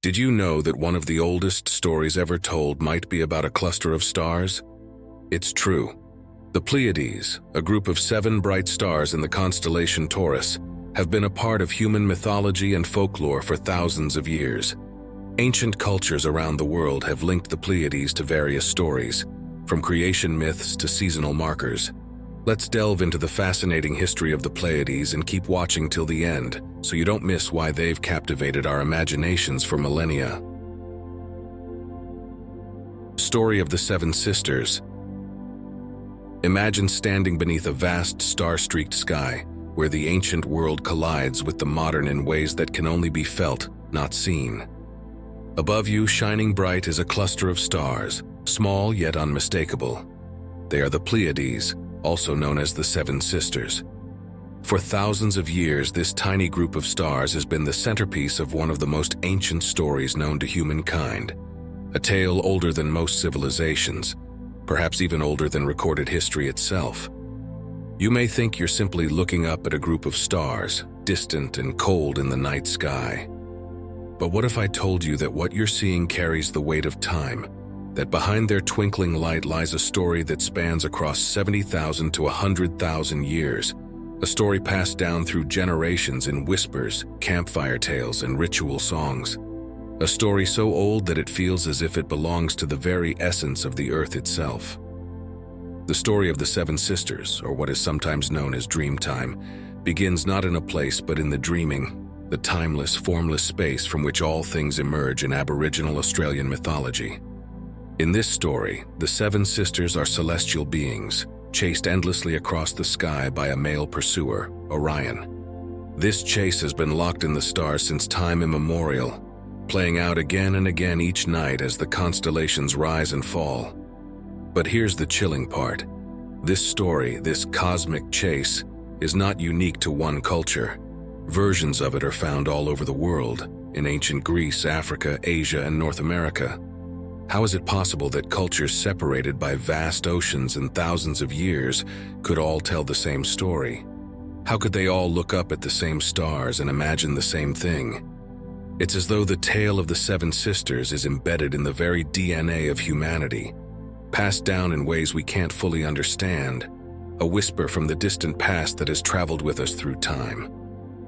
Did you know that one of the oldest stories ever told might be about a cluster of stars? It's true. The Pleiades, a group of 7 bright stars in the constellation Taurus, have been a part of human mythology and folklore for thousands of years. Ancient cultures around the world have linked the Pleiades to various stories, from creation myths to seasonal markers. Let's delve into the fascinating history of the Pleiades and keep watching till the end, so you don't miss why they've captivated our imaginations for millennia. Story of the 7 Sisters. Imagine standing beneath a vast star-streaked sky, where the ancient world collides with the modern in ways that can only be felt, not seen. Above you, shining bright, is a cluster of stars, small yet unmistakable. They are the Pleiades, also known as the 7 Sisters. For thousands of years, this tiny group of stars has been the centerpiece of one of the most ancient stories known to humankind, a tale older than most civilizations, perhaps even older than recorded history itself. You may think you're simply looking up at a group of stars, distant and cold in the night sky. But what if I told you that what you're seeing carries the weight of time, that behind their twinkling light lies a story that spans across 70,000 to 100,000 years, a story passed down through generations in whispers, campfire tales, and ritual songs. A story so old that it feels as if it belongs to the very essence of the earth itself. The story of the 7 Sisters, or what is sometimes known as Dreamtime, begins not in a place but in the dreaming, the timeless, formless space from which all things emerge in Aboriginal Australian mythology. In this story, the 7 Sisters are celestial beings, chased endlessly across the sky by a male pursuer, Orion. This chase has been locked in the stars since time immemorial, playing out again and again each night as the constellations rise and fall. But here's the chilling part. This story, this cosmic chase, is not unique to one culture. Versions of it are found all over the world, in ancient Greece, Africa, Asia, and North America. How is it possible that cultures separated by vast oceans and thousands of years could all tell the same story? How could they all look up at the same stars and imagine the same thing? It's as though the tale of the 7 Sisters is embedded in the very DNA of humanity, passed down in ways we can't fully understand, a whisper from the distant past that has traveled with us through time.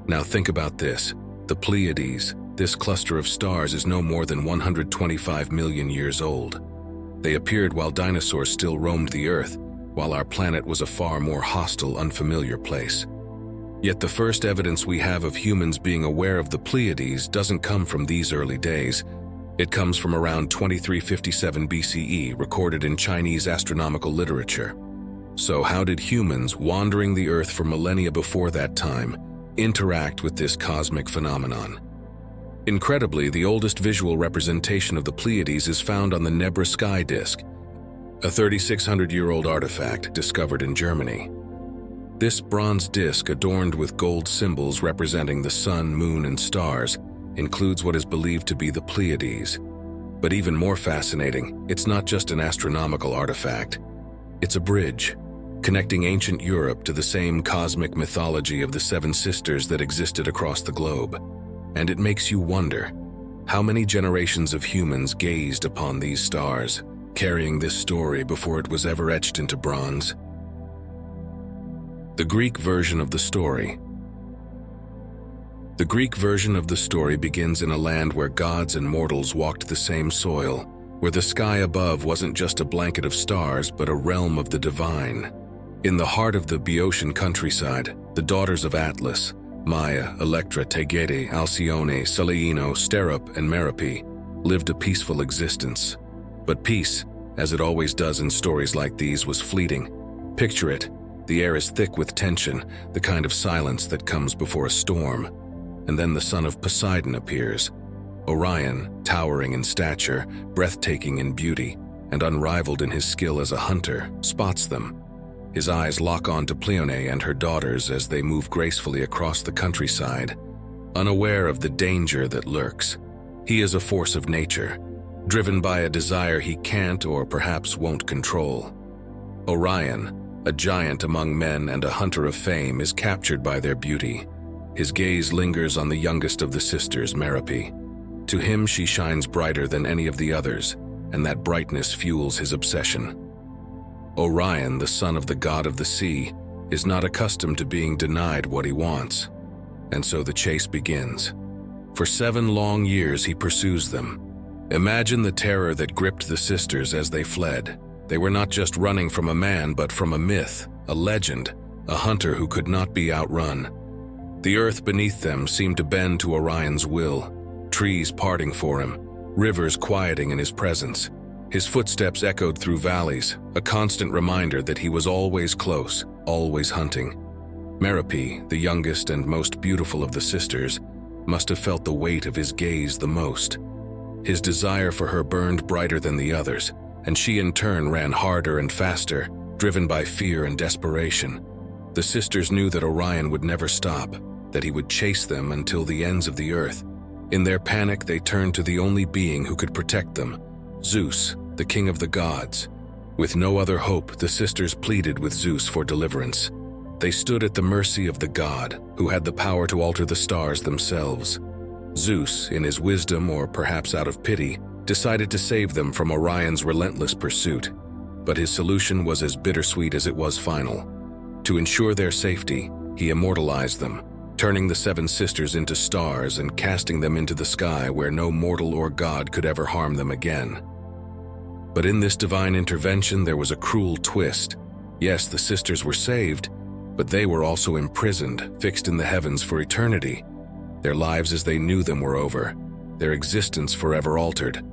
Now think about this. The Pleiades, this cluster of stars, is no more than 125 million years old. They appeared while dinosaurs still roamed the Earth, while our planet was a far more hostile, unfamiliar place. Yet the first evidence we have of humans being aware of the Pleiades doesn't come from these early days. It comes from around 2357 BCE, recorded in Chinese astronomical literature. So how did humans, wandering the Earth for millennia before that time, interact with this cosmic phenomenon? Incredibly, the oldest visual representation of the Pleiades is found on the Nebra sky disk, a 3,600-year-old artifact discovered in Germany. This bronze disk, adorned with gold symbols representing the sun, moon, and stars, includes what is believed to be the Pleiades. But even more fascinating, it's not just an astronomical artifact. It's a bridge, connecting ancient Europe to the same cosmic mythology of the 7 Sisters that existed across the globe. And it makes you wonder, how many generations of humans gazed upon these stars, carrying this story before it was ever etched into bronze? The Greek version of the story. The Greek version of the story begins in a land where gods and mortals walked the same soil, where the sky above wasn't just a blanket of stars but a realm of the divine. In the heart of the Boeotian countryside, the daughters of Atlas, Maia, Electra, Tegede, Alcyone, Celeino, Sterup, and Merope, lived a peaceful existence. But peace, as it always does in stories like these, was fleeting. Picture it. The air is thick with tension, the kind of silence that comes before a storm. And then the son of Poseidon appears. Orion, towering in stature, breathtaking in beauty, and unrivaled in his skill as a hunter, spots them. His eyes lock on to Pleione and her daughters as they move gracefully across the countryside, unaware of the danger that lurks. He is a force of nature, driven by a desire he can't or perhaps won't control. Orion, a giant among men and a hunter of fame, is captured by their beauty. His gaze lingers on the youngest of the sisters, Merope. To him, she shines brighter than any of the others, and that brightness fuels his obsession. Orion, the son of the god of the sea, is not accustomed to being denied what he wants, and so the chase begins. For 7 long years he pursues them. Imagine the terror that gripped the sisters as they fled. They were not just running from a man, but from a myth, a legend, a hunter who could not be outrun. The earth beneath them seemed to bend to Orion's will, trees parting for him, rivers quieting in his presence. His footsteps echoed through valleys, a constant reminder that he was always close, always hunting. Merope, the youngest and most beautiful of the sisters, must have felt the weight of his gaze the most. His desire for her burned brighter than the others, and she in turn ran harder and faster, driven by fear and desperation. The sisters knew that Orion would never stop, that he would chase them until the ends of the earth. In their panic, they turned to the only being who could protect them, Zeus, the king of the gods. With no other hope, the sisters pleaded with Zeus for deliverance. They stood at the mercy of the god, who had the power to alter the stars themselves. Zeus, in his wisdom or perhaps out of pity, decided to save them from Orion's relentless pursuit. But his solution was as bittersweet as it was final. To ensure their safety, he immortalized them, turning the 7 sisters into stars and casting them into the sky where no mortal or god could ever harm them again. But in this divine intervention, there was a cruel twist. Yes, the sisters were saved, but they were also imprisoned, fixed in the heavens for eternity. Their lives as they knew them were over, their existence forever altered.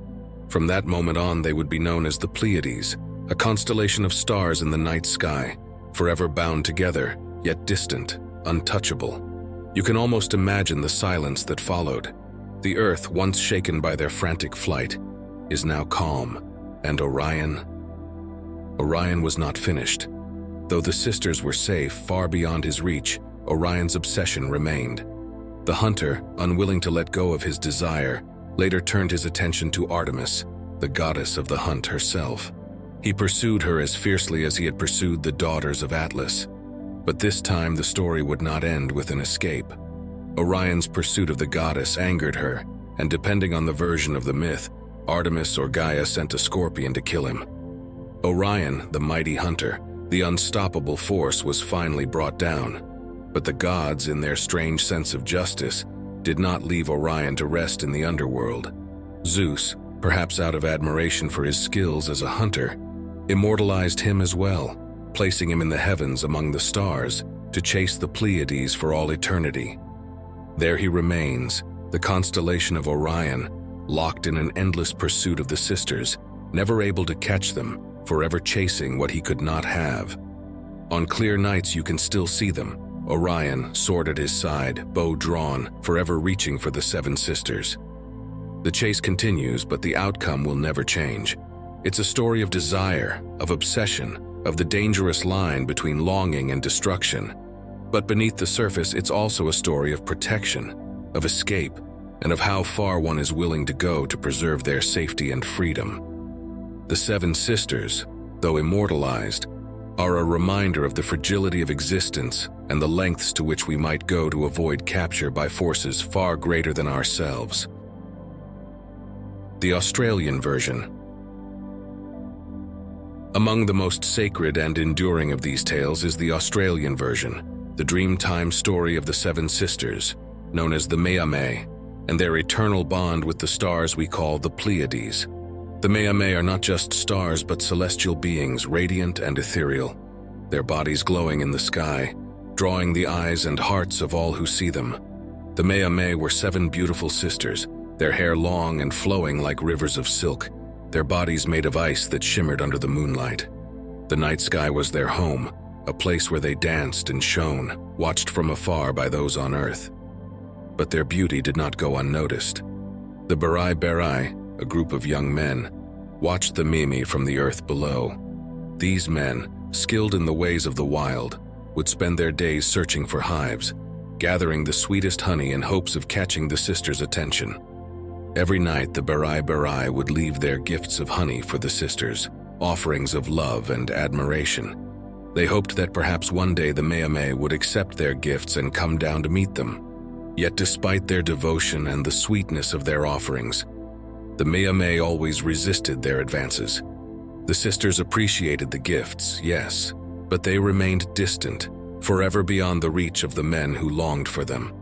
From that moment on, they would be known as the Pleiades, a constellation of stars in the night sky, forever bound together, yet distant, untouchable. You can almost imagine the silence that followed. The earth, once shaken by their frantic flight, is now calm, and Orion was not finished. Though the sisters were safe, far beyond his reach, Orion's obsession remained. The hunter, unwilling to let go of his desire, later turned his attention to Artemis, the goddess of the hunt herself. He pursued her as fiercely as he had pursued the daughters of Atlas. But this time the story would not end with an escape. Orion's pursuit of the goddess angered her, and depending on the version of the myth, Artemis or Gaia sent a scorpion to kill him. Orion, the mighty hunter, the unstoppable force, was finally brought down. But the gods, in their strange sense of justice, did not leave Orion to rest in the underworld. Zeus, perhaps out of admiration for his skills as a hunter, immortalized him as well, placing him in the heavens among the stars to chase the Pleiades for all eternity. There he remains, the constellation of Orion, locked in an endless pursuit of the sisters, never able to catch them, forever chasing what he could not have. On clear nights you can still see them, Orion, sword at his side, bow drawn, forever reaching for the 7 sisters. The chase continues, but the outcome will never change. It's a story of desire, of obsession, of the dangerous line between longing and destruction. But beneath the surface, it's also a story of protection, of escape, and of how far one is willing to go to preserve their safety and freedom. The 7 sisters, though immortalized, are a reminder of the fragility of existence and the lengths to which we might go to avoid capture by forces far greater than ourselves. The Australian version. Among the most sacred and enduring of these tales is the Australian version, the Dreamtime story of the 7 sisters, known as the Mythology, and their eternal bond with the stars we call the Pleiades. The Mythology are not just stars but celestial beings, radiant and ethereal, their bodies glowing in the sky, drawing the eyes and hearts of all who see them. The Mythology were 7 beautiful sisters, their hair long and flowing like rivers of silk, their bodies made of ice that shimmered under the moonlight. The night sky was their home, a place where they danced and shone, watched from afar by those on earth. But their beauty did not go unnoticed. The Berai, a group of young men, watched the Mimi from the earth below. These men, skilled in the ways of the wild, would spend their days searching for hives, gathering the sweetest honey in hopes of catching the sisters' attention. Every night the Berai would leave their gifts of honey for the sisters, offerings of love and admiration. They hoped that perhaps one day the Mythology would accept their gifts and come down to meet them. Yet despite their devotion and the sweetness of their offerings, the Meame always resisted their advances. The sisters appreciated the gifts, yes, but they remained distant, forever beyond the reach of the men who longed for them.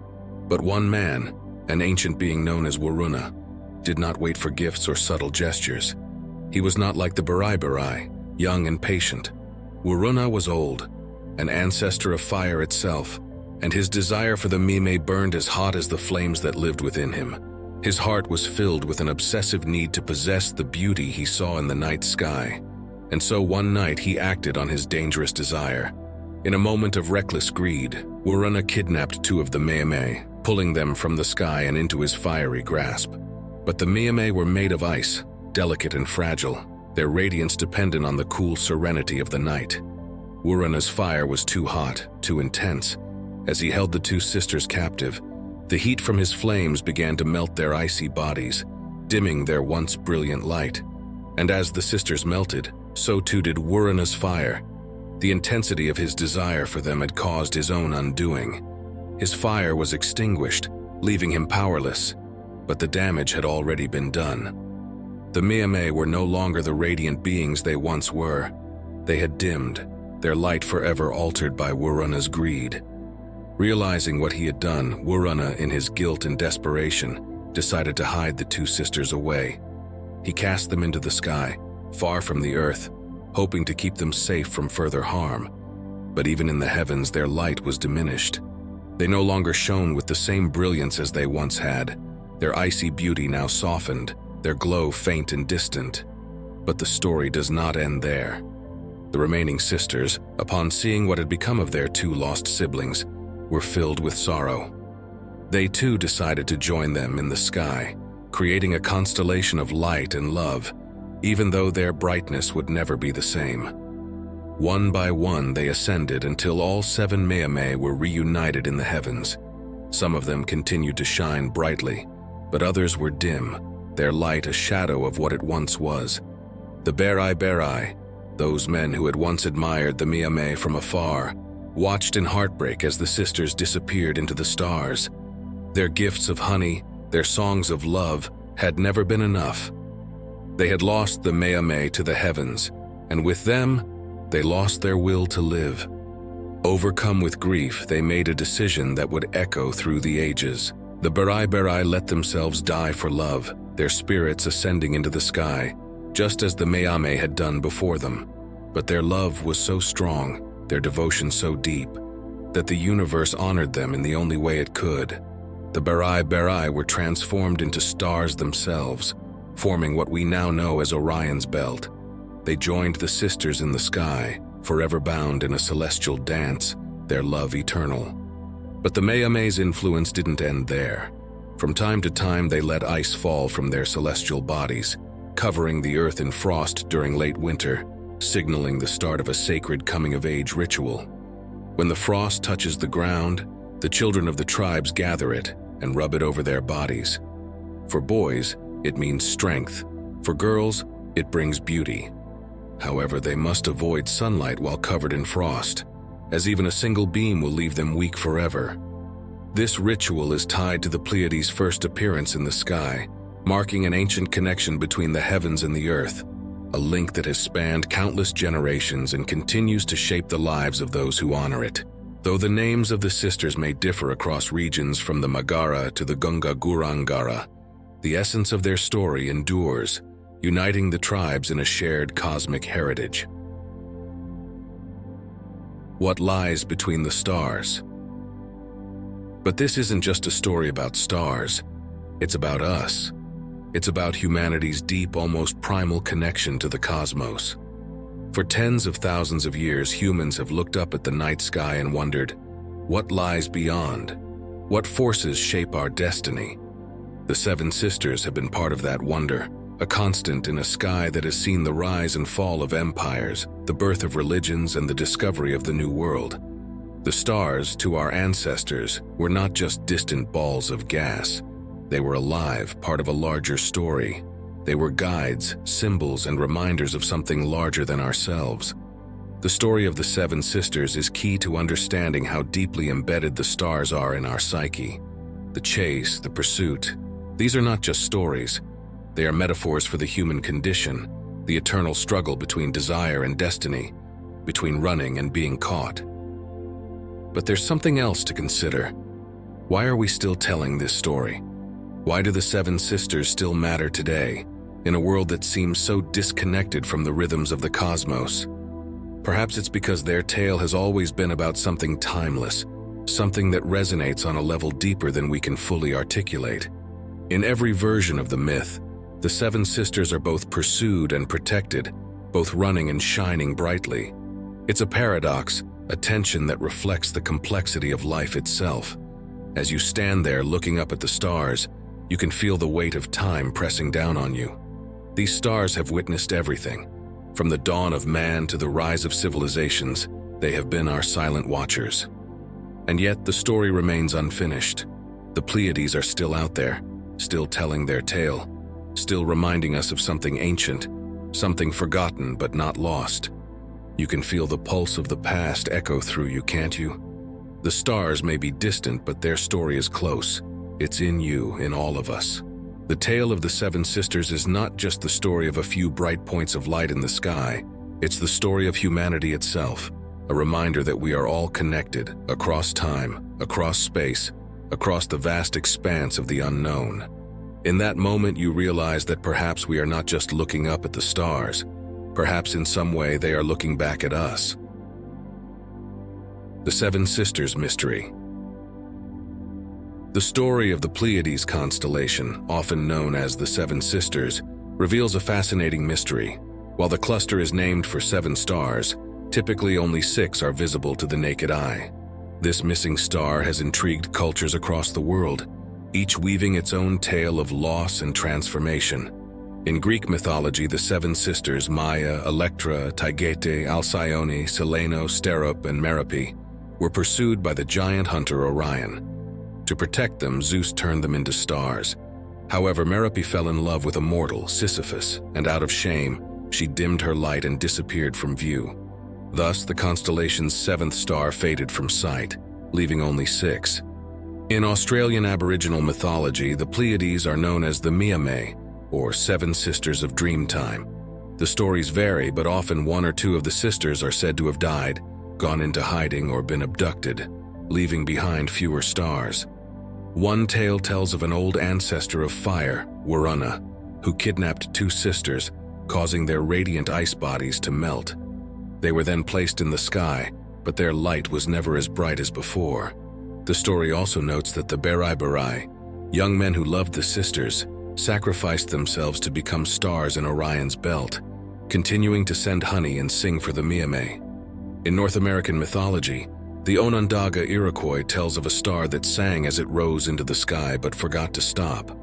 But one man, an ancient being known as Waruna, did not wait for gifts or subtle gestures. He was not like the Barai, young and patient. Waruna was old, an ancestor of fire itself, and his desire for the Mime burned as hot as the flames that lived within him. His heart was filled with an obsessive need to possess the beauty he saw in the night sky. And so one night he acted on his dangerous desire. In a moment of reckless greed, Waruna kidnapped 2 of the Meame, pulling them from the sky and into his fiery grasp. But the Meame were made of ice, delicate and fragile, their radiance dependent on the cool serenity of the night. Waruna's fire was too hot, too intense. As he held the 2 sisters captive, the heat from his flames began to melt their icy bodies, dimming their once brilliant light. And as the sisters melted, so too did Waruna's fire. The intensity of his desire for them had caused his own undoing. His fire was extinguished, leaving him powerless, but the damage had already been done. The Meame were no longer the radiant beings they once were. They had dimmed, their light forever altered by Waruna's greed. Realizing what he had done, Waruna, in his guilt and desperation, decided to hide the 2 sisters away. He cast them into the sky, far from the earth, hoping to keep them safe from further harm. But even in the heavens, their light was diminished. They no longer shone with the same brilliance as they once had. Their icy beauty now softened, their glow faint and distant. But the story does not end there. The remaining sisters, upon seeing what had become of their 2 lost siblings, were filled with sorrow. They too decided to join them in the sky, creating a constellation of light and love, even though their brightness would never be the same. One by one they ascended until all 7 Meame were reunited in the heavens. Some of them continued to shine brightly, but others were dim, their light a shadow of what it once was. The Barai, those men who had once admired the Meame from afar, watched in heartbreak as the sisters disappeared into the stars. Their gifts of honey, their songs of love, had never been enough. They had lost the Meame to the heavens, and with them, they lost their will to live. Overcome with grief, they made a decision that would echo through the ages. The Barai let themselves die for love, their spirits ascending into the sky, just as the Meame had done before them. But their love was so strong, their devotion so deep, that the universe honored them in the only way it could. The Barai were transformed into stars themselves, forming what we now know as Orion's belt. They joined the sisters in the sky, forever bound in a celestial dance, their love eternal. But the Meame's influence didn't end there. From time to time they let ice fall from their celestial bodies, covering the earth in frost during late winter, signaling the start of a sacred coming-of-age ritual. When the frost touches the ground, the children of the tribes gather it and rub it over their bodies. For boys, it means strength. For girls, it brings beauty. However, they must avoid sunlight while covered in frost, as even a single beam will leave them weak forever. This ritual is tied to the Pleiades' first appearance in the sky, marking an ancient connection between the heavens and the earth, a link that has spanned countless generations and continues to shape the lives of those who honor it. Though the names of the sisters may differ across regions from the Magara to the Gunga Gurangara, the essence of their story endures, uniting the tribes in a shared cosmic heritage. What lies between the stars? But this isn't just a story about stars. It's about us. It's about humanity's deep, almost primal connection to the cosmos. For tens of thousands of years, humans have looked up at the night sky and wondered, what lies beyond? What forces shape our destiny? The 7 sisters have been part of that wonder, a constant in a sky that has seen the rise and fall of empires, the birth of religions, and the discovery of the New World. The stars, to our ancestors, were not just distant balls of gas. They were alive, part of a larger story. They were guides, symbols, and reminders of something larger than ourselves. The story of the 7 sisters is key to understanding how deeply embedded the stars are in our psyche. the chase, the pursuit. These are not just stories. They are metaphors for the human condition, the eternal struggle between desire and destiny, between running and being caught. But there's something else to consider. Why are we still telling this story? Why do the Seven Sisters still matter today, in a world that seems so disconnected from the rhythms of the cosmos? Perhaps it's because their tale has always been about something timeless, something that resonates on a level deeper than we can fully articulate. In every version of the myth, the Seven Sisters are both pursued and protected, both running and shining brightly. It's a paradox, a tension that reflects the complexity of life itself. As you stand there looking up at the stars, you can feel the weight of time pressing down on you. These stars have witnessed everything. From the dawn of man to the rise of civilizations, they have been our silent watchers. And yet the story remains unfinished. The Pleiades are still out there, still telling their tale, still reminding us of something ancient, something forgotten but not lost. You can feel the pulse of the past echo through you, can't you? The stars may be distant, but their story is close. It's in you, in all of us. The tale of the Seven Sisters is not just the story of a few bright points of light in the sky. It's the story of humanity itself, a reminder that we are all connected, across time, across space, across the vast expanse of the unknown. In that moment, you realize that perhaps we are not just looking up at the stars. Perhaps in some way they are looking back at us. The Seven Sisters Mystery. The story of the Pleiades constellation, often known as the Seven Sisters, reveals a fascinating mystery. While the cluster is named for 7 stars, typically only 6 are visible to the naked eye. This missing star has intrigued cultures across the world, each weaving its own tale of loss and transformation. In Greek mythology, the Seven Sisters, Maia, Electra, Taygete, Alcyone, Seleno, Sterope, and Merope, were pursued by the giant hunter Orion. To protect them, Zeus turned them into stars. However, Merope fell in love with a mortal, Sisyphus, and out of shame, she dimmed her light and disappeared from view. Thus, the constellation's 7th star faded from sight, leaving only 6. In Australian Aboriginal mythology, the Pleiades are known as the Miame, or Seven Sisters of Dreamtime. The stories vary, but often 1 or 2 of the sisters are said to have died, gone into hiding, or been abducted, leaving behind fewer stars. One tale tells of an old ancestor of fire, Waruna, who kidnapped 2 sisters, causing their radiant ice bodies to melt. They were then placed in the sky, but their light was never as bright as before. The story also notes that the Berai, young men who loved the sisters, sacrificed themselves to become stars in Orion's belt, continuing to send honey and sing for the Miame. In North American mythology, the Onondaga Iroquois tells of a star that sang as it rose into the sky but forgot to stop,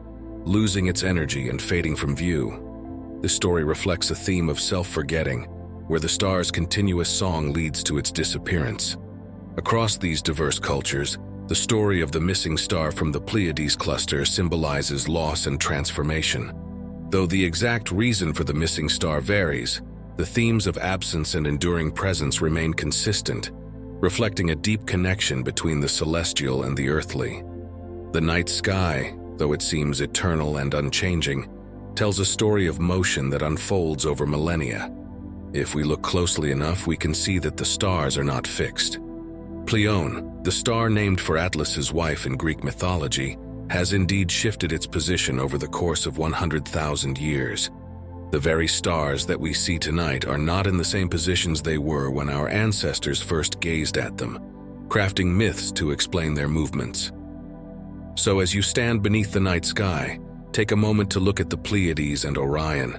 losing its energy and fading from view. This story reflects a theme of self-forgetting, where the star's continuous song leads to its disappearance. Across these diverse cultures, the story of the missing star from the Pleiades cluster symbolizes loss and transformation. Though the exact reason for the missing star varies, the themes of absence and enduring presence remain consistent, reflecting a deep connection between the celestial and the earthly. The night sky, though it seems eternal and unchanging, tells a story of motion that unfolds over millennia. If we look closely enough, we can see that the stars are not fixed. Pleione, the star named for Atlas's wife in Greek mythology, has indeed shifted its position over the course of 100,000 years. The very stars that we see tonight are not in the same positions they were when our ancestors first gazed at them, crafting myths to explain their movements. So as you stand beneath the night sky, take a moment to look at the Pleiades and Orion.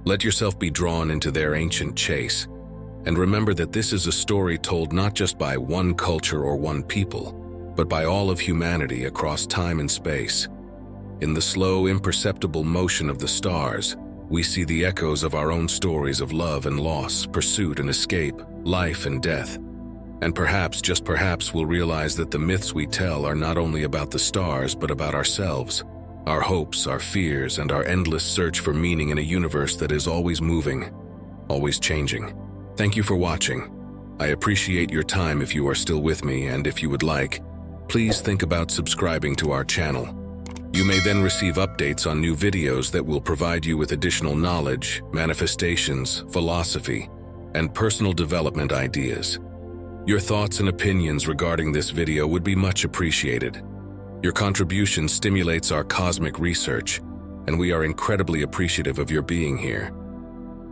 Let yourself be drawn into their ancient chase, and remember that this is a story told not just by one culture or one people, but by all of humanity across time and space. In the slow, imperceptible motion of the stars, we see the echoes of our own stories of love and loss, pursuit and escape, life and death. And perhaps, just perhaps, we'll realize that the myths we tell are not only about the stars, but about ourselves, our hopes, our fears, and our endless search for meaning in a universe that is always moving, always changing. Thank you for watching. I appreciate your time if you are still with me, and if you would like, please think about subscribing to our channel. You may then receive updates on new videos that will provide you with additional knowledge, manifestations, philosophy, and personal development ideas. Your thoughts and opinions regarding this video would be much appreciated. Your contribution stimulates our cosmic research, and we are incredibly appreciative of your being here.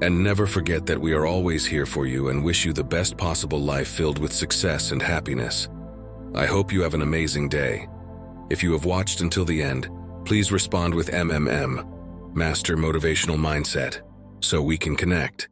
And never forget that we are always here for you and wish you the best possible life filled with success and happiness. I hope you have an amazing day. If you have watched until the end, please respond with MMM, Master Motivational Mindset, so we can connect.